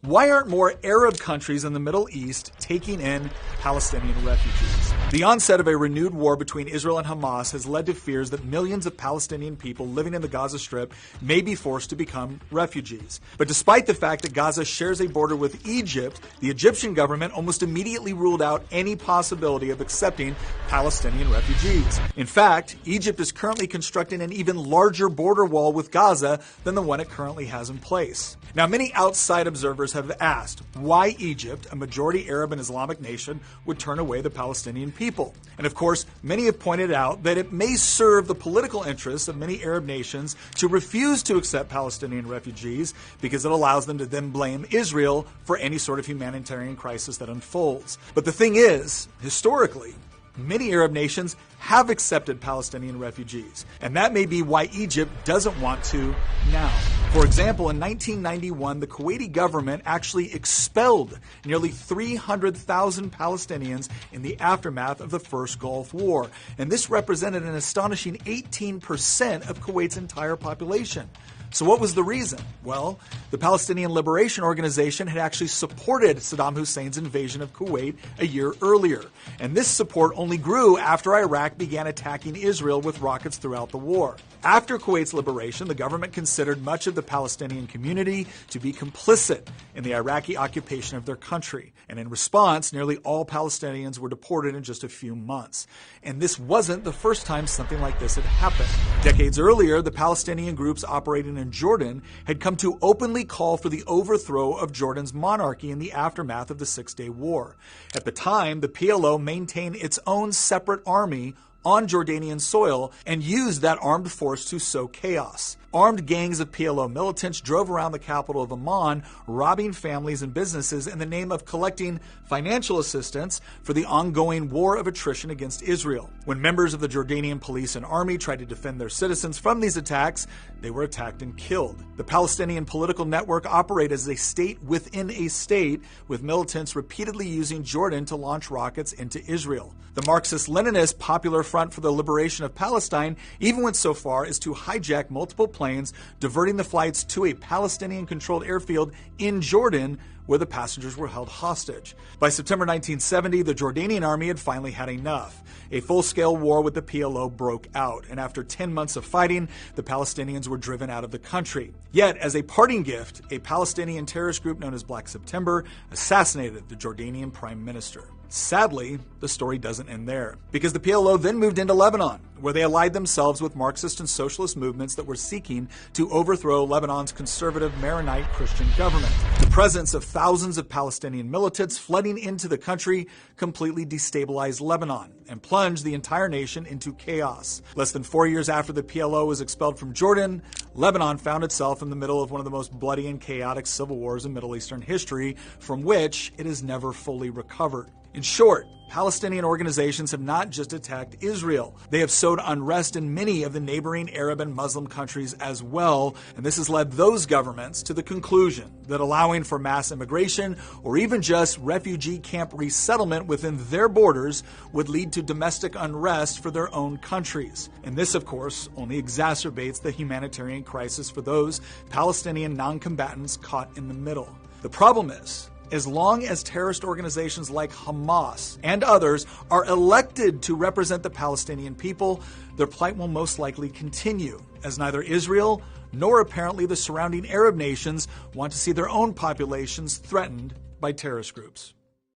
Why aren't more Arab countries in the Middle East taking in Palestinian refugees? The onset of a renewed war between Israel and Hamas has led to fears that millions of Palestinian people living in the Gaza Strip may be forced to become refugees. But despite the fact that Gaza shares a border with Egypt, the Egyptian government almost immediately ruled out any possibility of accepting Palestinian refugees. In fact, Egypt is currently constructing an even larger border wall with Gaza than the one it currently has in place. Now, many outside observers have asked why Egypt, a majority Arab and Islamic nation, would turn away the Palestinian people. And of course, many have pointed out that it may serve the political interests of many Arab nations to refuse to accept Palestinian refugees because it allows them to then blame Israel for any sort of humanitarian crisis that unfolds. But the thing is, historically, many Arab nations have accepted Palestinian refugees, and that may be why Egypt doesn't want to now. For example, in 1991, the Kuwaiti government actually expelled nearly 300,000 Palestinians in the aftermath of the First Gulf War, and this represented an astonishing 18% of Kuwait's entire population. So what was the reason? Well, the Palestinian Liberation Organization had actually supported Saddam Hussein's invasion of Kuwait a year earlier. And this support only grew after Iraq began attacking Israel with rockets throughout the war. After Kuwait's liberation, the government considered much of the Palestinian community to be complicit in the Iraqi occupation of their country. And in response, nearly all Palestinians were deported in just a few months. And this wasn't the first time something like this had happened. Decades earlier, the Palestinian groups operating in Jordan had come to openly call for the overthrow of Jordan's monarchy in the aftermath of the Six-Day War. At the time, the PLO maintained its own separate army on Jordanian soil and used that armed force to sow chaos. Armed gangs of PLO militants drove around the capital of Amman, robbing families and businesses in the name of collecting financial assistance for the ongoing war of attrition against Israel. When members of the Jordanian police and army tried to defend their citizens from these attacks, they were attacked and killed. The Palestinian political network operated as a state within a state, with militants repeatedly using Jordan to launch rockets into Israel. The Marxist-Leninist Popular Front for the Liberation of Palestine even went so far as to hijack multiple planes, diverting the flights to a Palestinian-controlled airfield in Jordan, where the passengers were held hostage. By September 1970, the Jordanian army had finally had enough. A full-scale war with the PLO broke out, and after 10 months of fighting, the Palestinians were driven out of the country. Yet, as a parting gift, a Palestinian terrorist group known as Black September assassinated the Jordanian prime minister. Sadly, the story doesn't end there, because the PLO then moved into Lebanon, where they allied themselves with Marxist and socialist movements that were seeking to overthrow Lebanon's conservative Maronite Christian government. The presence of thousands of Palestinian militants flooding into the country completely destabilized Lebanon and plunged the entire nation into chaos. Less than 4 years after the PLO was expelled from Jordan, Lebanon found itself in the middle of one of the most bloody and chaotic civil wars in Middle Eastern history, from which it has never fully recovered. In short, Palestinian organizations have not just attacked Israel. They have sowed unrest in many of the neighboring Arab and Muslim countries as well, and this has led those governments to the conclusion that allowing for mass immigration or even just refugee camp resettlement within their borders would lead to domestic unrest for their own countries. And this, of course, only exacerbates the humanitarian crisis for those Palestinian non-combatants caught in the middle. The problem is, as long as terrorist organizations like Hamas and others are elected to represent the Palestinian people, their plight will most likely continue, as neither Israel nor apparently the surrounding Arab nations want to see their own populations threatened by terrorist groups.